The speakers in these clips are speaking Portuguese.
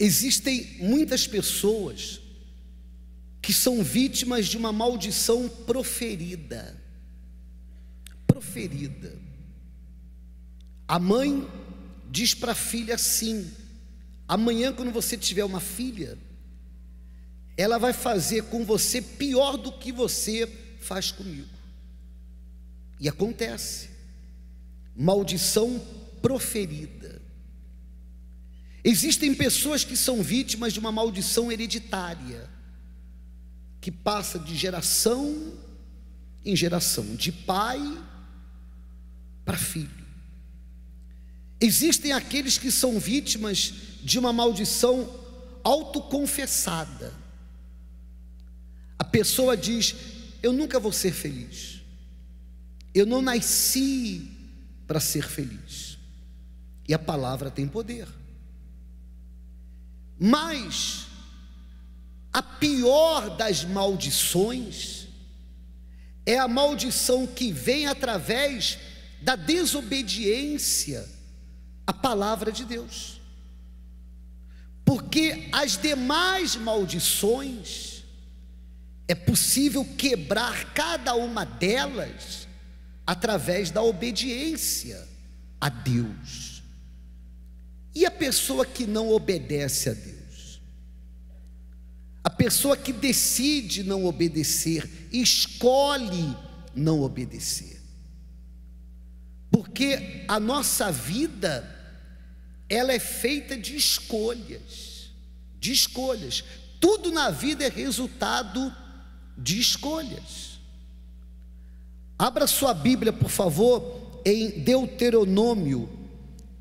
Existem muitas pessoas que são vítimas de uma maldição proferida. Proferida. A mãe diz para a filha assim: amanhã, quando você tiver uma filha, ela vai fazer com você pior do que você faz comigo. E acontece. Maldição proferida. Existem pessoas que são vítimas de uma maldição hereditária, que passa de geração em geração, de pai para filho. Existem aqueles que são vítimas de uma maldição autoconfessada. A pessoa diz: eu nunca vou ser feliz, eu não nasci para ser feliz. E a palavra tem poder. Mas a pior das maldições é a maldição que vem através da desobediência à palavra de Deus. Porque as demais maldições é possível quebrar cada uma delas através da obediência a Deus. E a pessoa que não obedece a Deus? A pessoa que decide não obedecer, escolhe não obedecer. Porque a nossa vida, ela é feita de escolhas, de escolhas. Tudo na vida é resultado de escolhas. Abra sua Bíblia, por favor, em Deuteronômio,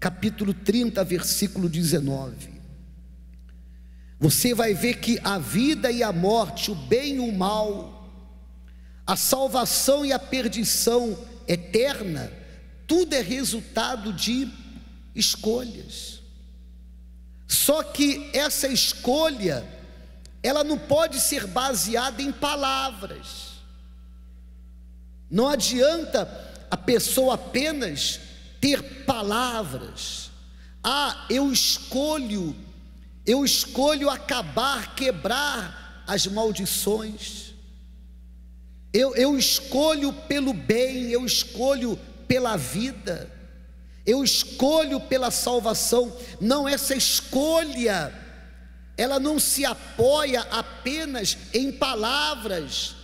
capítulo 30, versículo 19. Você vai ver que a vida e a morte, o bem e o mal, a salvação e a perdição eterna, tudo é resultado de escolhas. Só que essa escolha, ela não pode ser baseada em palavras. Não adianta a pessoa apenas ter palavras. Eu escolho acabar, quebrar as maldições. Eu escolho pelo bem, eu escolho pela vida, eu escolho pela salvação. Não, essa escolha, ela não se apoia apenas em palavras,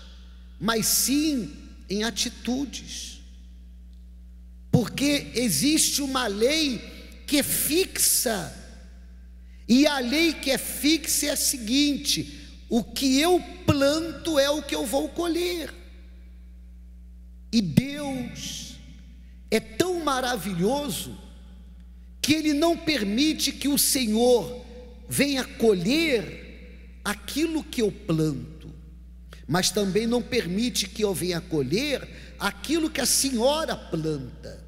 mas sim em atitudes. Porque existe uma lei que é fixa, e a lei que é fixa é a seguinte: o que eu planto é o que eu vou colher. E Deus é tão maravilhoso que Ele não permite que o Senhor venha colher aquilo que eu planto, mas também não permite que eu venha colher aquilo que a senhora planta.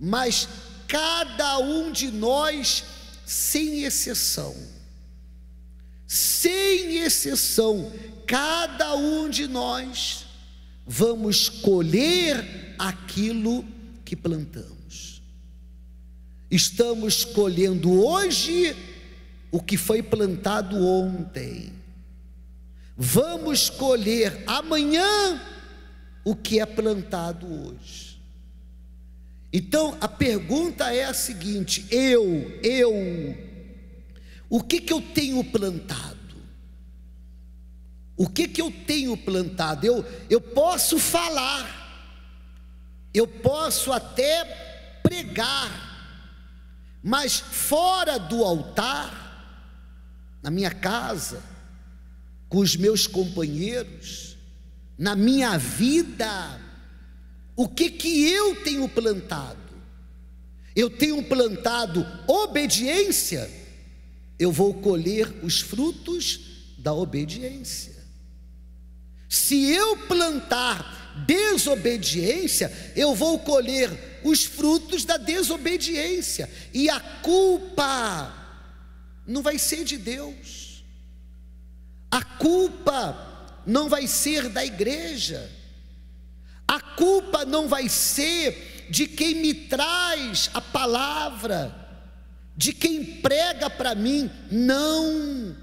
Mas cada um de nós, sem exceção, cada um de nós vamos colher aquilo que plantamos. Estamos colhendo hoje o que foi plantado ontem. Vamos colher amanhã o que é plantado hoje. Então a pergunta é a seguinte: o que eu tenho plantado? O que eu tenho plantado? Eu posso falar, eu posso até pregar, mas fora do altar, na minha casa, com os meus companheiros, na minha vida, o que eu tenho plantado? Eu tenho plantado obediência, eu vou colher os frutos da obediência. Se eu plantar desobediência, eu vou colher os frutos da desobediência, e a culpa não vai ser de Deus, a culpa não vai ser da igreja, a culpa não vai ser de quem me traz a palavra, de quem prega para mim. Não.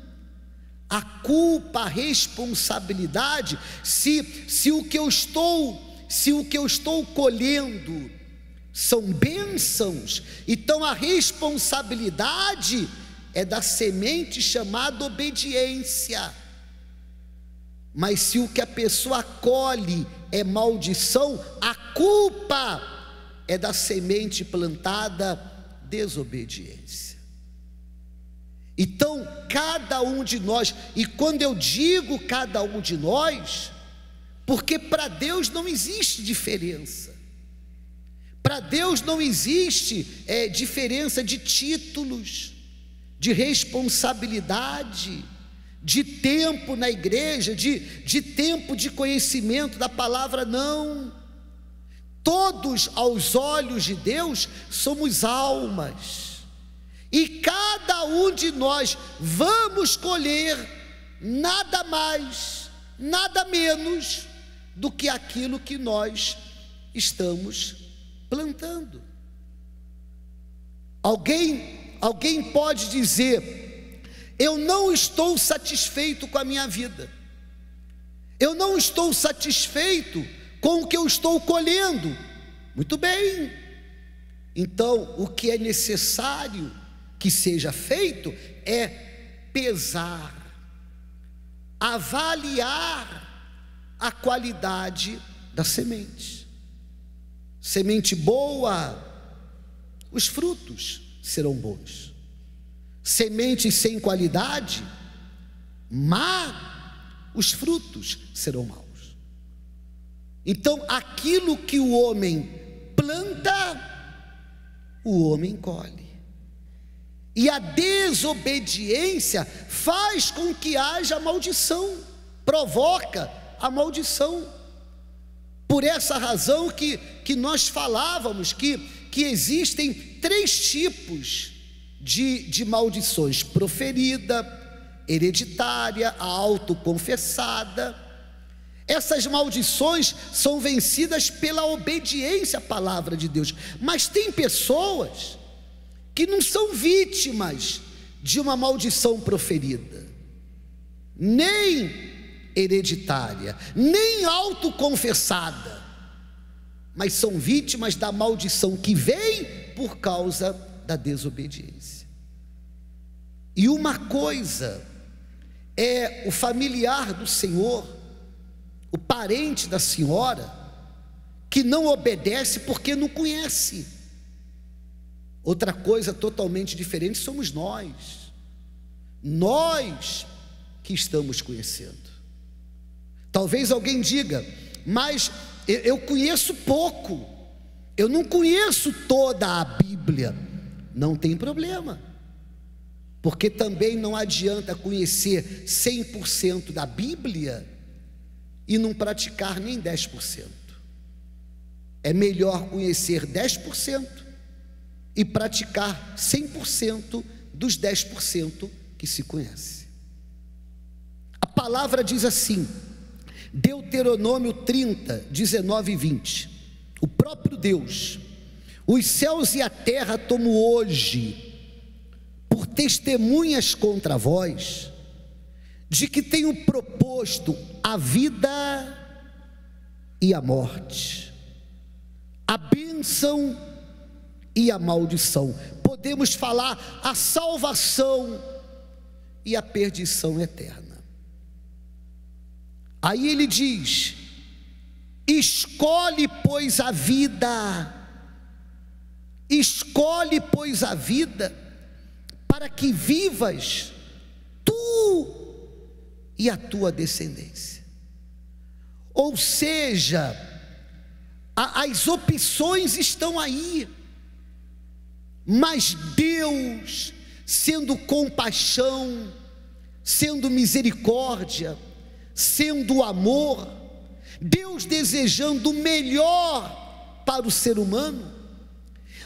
A culpa, a responsabilidade, se o que eu estou colhendo são bênçãos, então a responsabilidade é da semente chamada obediência. Mas se o que a pessoa colhe é maldição, a culpa é da semente plantada desobediência. Então, cada um de nós, e quando eu digo cada um de nós, porque para Deus não existe diferença. Para Deus não existe diferença de títulos, de responsabilidade, de tempo na igreja, de tempo de conhecimento da palavra, não. Todos aos olhos de Deus somos almas, e cada um de nós vamos colher nada mais, nada menos do que aquilo que nós estamos plantando. Alguém pode dizer: eu não estou satisfeito com a minha vida, eu não estou satisfeito com o que eu estou colhendo. Muito bem, então o que é necessário que seja feito é pesar, avaliar a qualidade da semente. Semente boa, os frutos serão bons. Semente sem qualidade, má, os frutos serão maus. Então, aquilo que o homem planta, o homem colhe. E a desobediência faz com que haja maldição, provoca a maldição. Por essa razão que nós falávamos que existem 3 tipos de maldições: proferida, hereditária, a autoconfessada. Essas maldições são vencidas pela obediência à palavra de Deus. Mas tem pessoas que não são vítimas de uma maldição proferida, nem hereditária, nem autoconfessada, mas são vítimas da maldição que vem por causa da desobediência. E uma coisa é o familiar do senhor, o parente da senhora, que não obedece porque não conhece. Outra coisa totalmente diferente somos nós que estamos conhecendo. Talvez alguém diga: mas eu conheço pouco, eu não conheço toda a Bíblia. Não tem problema, porque também não adianta conhecer 100% da Bíblia e não praticar nem 10%. É melhor conhecer 10% e praticar 100% dos 10% que se conhece. A palavra diz assim, Deuteronômio 30, 19 e 20: o próprio Deus: os céus e a terra tomo hoje por testemunhas contra vós, de que tenho proposto a vida e a morte, a bênção e a maldição. Podemos falar a salvação e a perdição eterna. Aí ele diz: escolhe, pois, a vida, escolhe, pois, a vida, para que vivas tu e a tua descendência. Ou seja, as opções estão aí, mas Deus, sendo compaixão, sendo misericórdia, sendo amor, Deus desejando o melhor para o ser humano,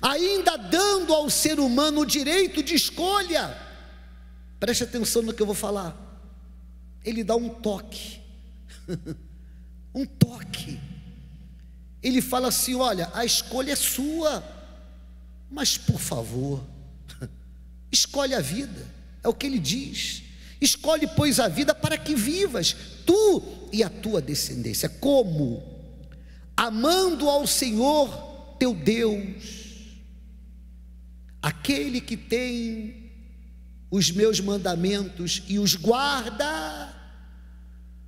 ainda dando ao ser humano o direito de escolha. Preste atenção no que eu vou falar. Ele dá um toque, um toque. Ele fala assim: olha, a escolha é sua, mas por favor, Escolhe a vida, é o que ele diz. Escolhe, pois, a vida para que vivas, tu e a tua descendência. Como? Amando ao Senhor teu Deus, aquele que tem os meus mandamentos e os guarda,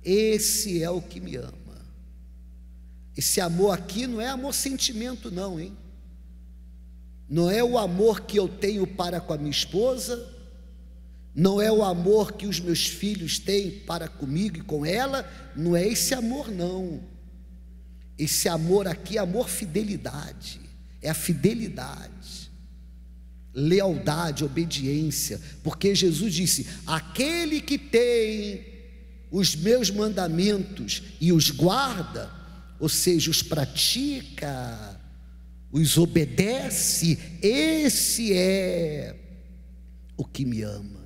esse é o que me ama. Esse amor aqui não é amor sentimento não, hein? Não é o amor que eu tenho para com a minha esposa, não é o amor que os meus filhos têm para comigo e com ela, não é esse amor não. Esse amor aqui é amor fidelidade, é a fidelidade, lealdade, obediência, porque Jesus disse: aquele que tem os meus mandamentos e os guarda, ou seja, os pratica, os obedece, esse é o que me ama.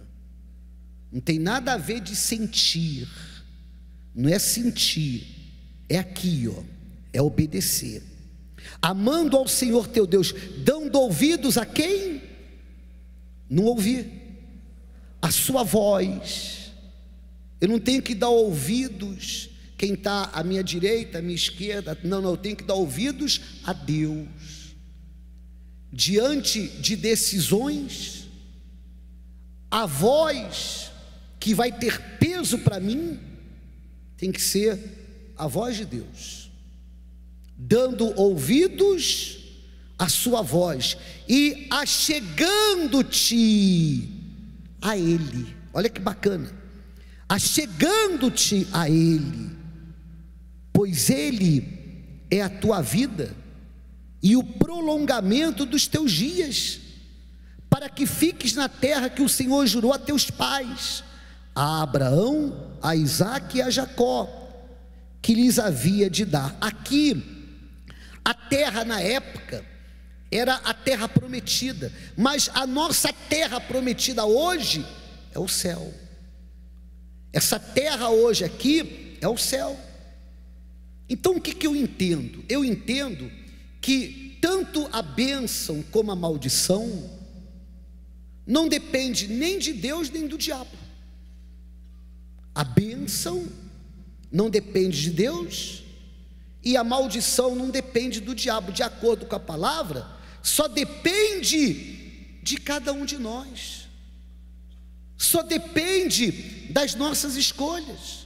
Não tem nada a ver de sentir, não é sentir, é aqui, ó, é obedecer. Amando ao Senhor teu Deus, dando ouvidos a quem? Não ouvir a sua voz. Eu não tenho que dar ouvidos quem está à minha direita, à minha esquerda, não, eu tenho que dar ouvidos a Deus. Diante de decisões, a voz que vai ter peso para mim tem que ser a voz de Deus, dando ouvidos à sua voz e achegando-te a Ele. Olha que bacana, achegando-te a Ele, pois Ele é a tua vida e o prolongamento dos teus dias, para que fiques na terra que o Senhor jurou a teus pais, a Abraão, a Isaque e a Jacó, que lhes havia de dar. Aqui, a terra na época era a terra prometida, mas a nossa terra prometida hoje é o céu. Essa terra hoje aqui é o céu. Então o que eu entendo? Eu entendo que tanto a bênção como a maldição não depende nem de Deus nem do diabo. A bênção não depende de Deus e a maldição não depende do diabo. De acordo com a palavra, só depende de cada um de nós, só depende das nossas escolhas,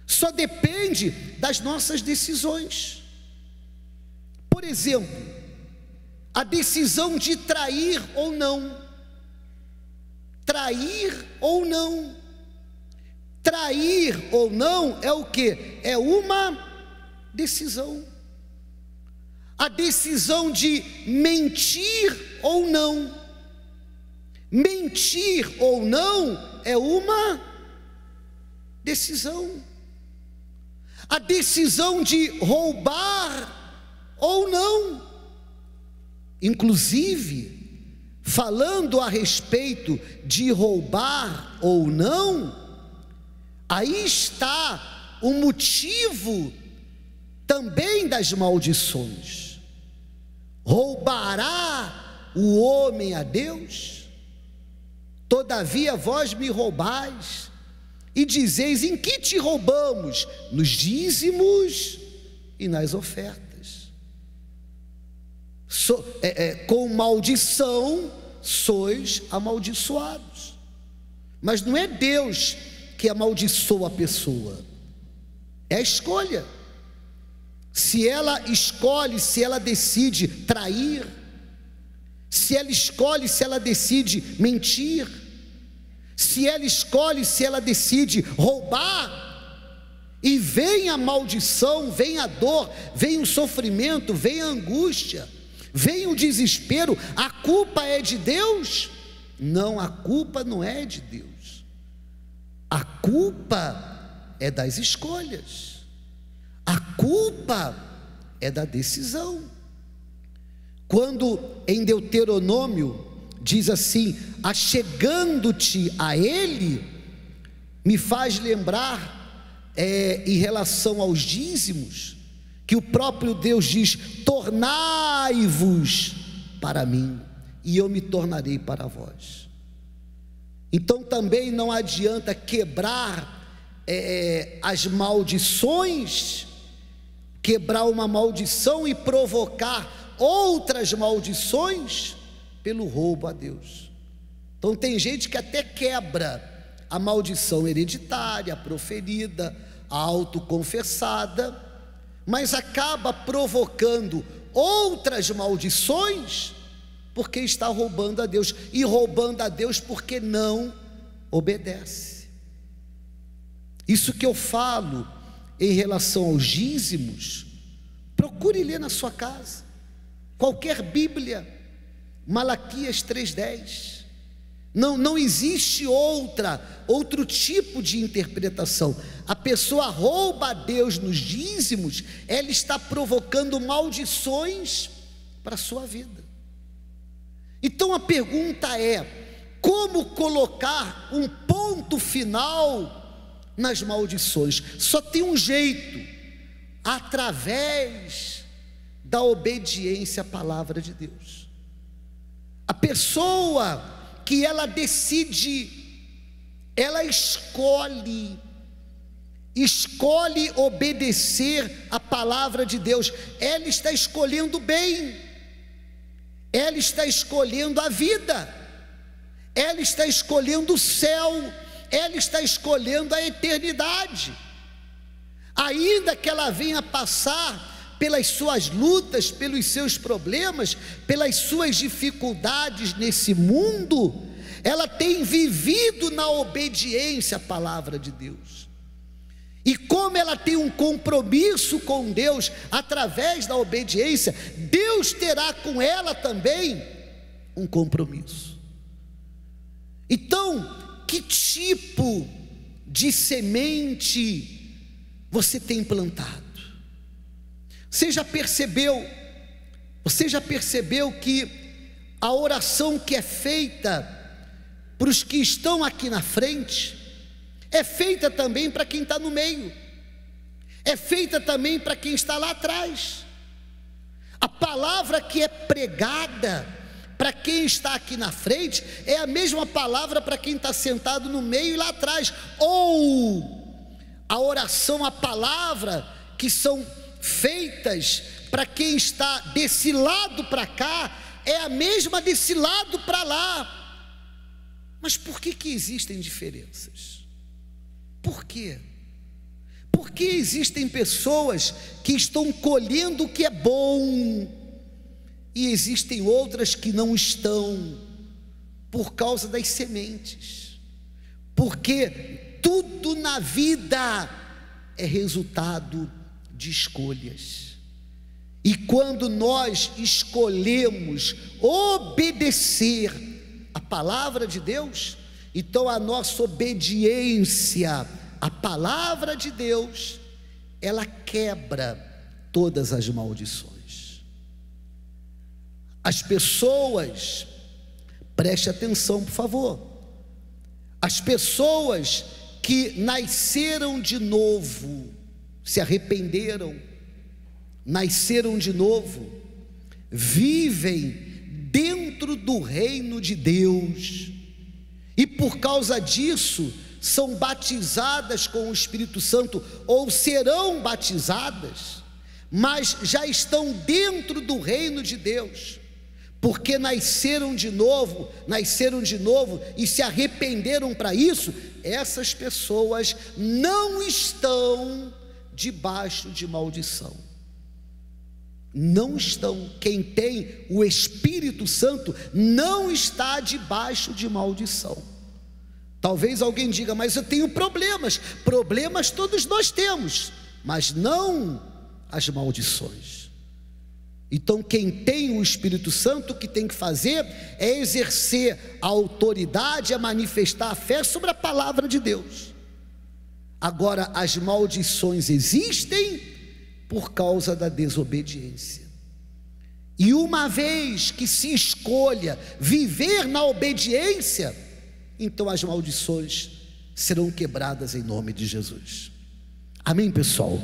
só depende das nossas decisões. Por exemplo, a decisão de trair ou não. Trair ou não. Trair ou não é o que? É uma decisão. A decisão de mentir ou não. Mentir ou não é uma decisão. A decisão de roubar ou não. Inclusive, falando a respeito de roubar ou não, aí está o motivo também das maldições. Roubará o homem a Deus? Todavia vós me roubais e dizeis: em que te roubamos? Nos dízimos e nas ofertas. Com maldição sois amaldiçoados. Mas não é Deus que amaldiçoa a pessoa, é a escolha. Se ela escolhe, se ela decide trair, se ela escolhe, se ela decide mentir, se ela escolhe, se ela decide roubar, e vem a maldição, vem a dor, vem o sofrimento, vem a angústia, vem o desespero, a culpa é de Deus? Não, a culpa não é de Deus, a culpa é das escolhas, a culpa é da decisão. Quando em Deuteronômio diz assim: achegando-te a Ele, me faz lembrar em relação aos dízimos, que o próprio Deus diz: tornai-vos para mim e eu me tornarei para vós. Então também não adianta quebrar as maldições, quebrar uma maldição e provocar outras maldições pelo roubo a Deus. Então tem gente que até quebra a maldição hereditária, a proferida, a autoconfessada, mas acaba provocando outras maldições porque está roubando a Deus, e roubando a Deus porque não obedece. Isso que eu falo em relação aos dízimos, procure ler na sua casa, qualquer Bíblia, Malaquias 3:10, não existe outro tipo de interpretação. A pessoa rouba a Deus nos dízimos, ela está provocando maldições para a sua vida. Então a pergunta é: como colocar um ponto final nas maldições? Só tem um jeito: através da obediência à palavra de Deus. A pessoa que ela decide, ela escolhe obedecer a palavra de Deus, ela está escolhendo o bem, ela está escolhendo a vida, ela está escolhendo o céu, ela está escolhendo a eternidade. Ainda que ela venha passar pelas suas lutas, pelos seus problemas, pelas suas dificuldades nesse mundo, ela tem vivido na obediência à palavra de Deus. E como ela tem um compromisso com Deus através da obediência, Deus terá com ela também um compromisso. Então, que tipo de semente você tem plantado? Você já percebeu que a oração que é feita para os que estão aqui na frente é feita também para quem está no meio, é feita também para quem está lá atrás. A palavra que é pregada para quem está aqui na frente é a mesma palavra para quem está sentado no meio e lá atrás. Ou a oração, a palavra que são feitas para quem está desse lado para cá é a mesma desse lado para lá. Mas por que existem diferenças? Por quê? Porque existem pessoas que estão colhendo o que é bom e existem outras que não estão, por causa das sementes. Porque tudo na vida é resultado de escolhas. E quando nós escolhemos obedecer a palavra de Deus, então a nossa obediência à palavra de Deus, ela quebra todas as maldições. As pessoas, preste atenção por favor, as pessoas que nasceram de novo, se arrependeram, nasceram de novo, vivem dentro do reino de Deus, e por causa disso são batizadas com o Espírito Santo, ou serão batizadas, mas já estão dentro do reino de Deus, porque nasceram de novo e se arrependeram para isso. Essas pessoas não estão debaixo de maldição, não estão. Quem tem o Espírito Santo não está debaixo de maldição. Talvez alguém diga: mas eu tenho problemas todos nós temos, mas não as maldições. Então quem tem o Espírito Santo, o que tem que fazer é exercer a autoridade, a manifestar a fé sobre a palavra de Deus. Agora, as maldições existem por causa da desobediência. E uma vez que se escolha viver na obediência, então as maldições serão quebradas em nome de Jesus. Amém, pessoal?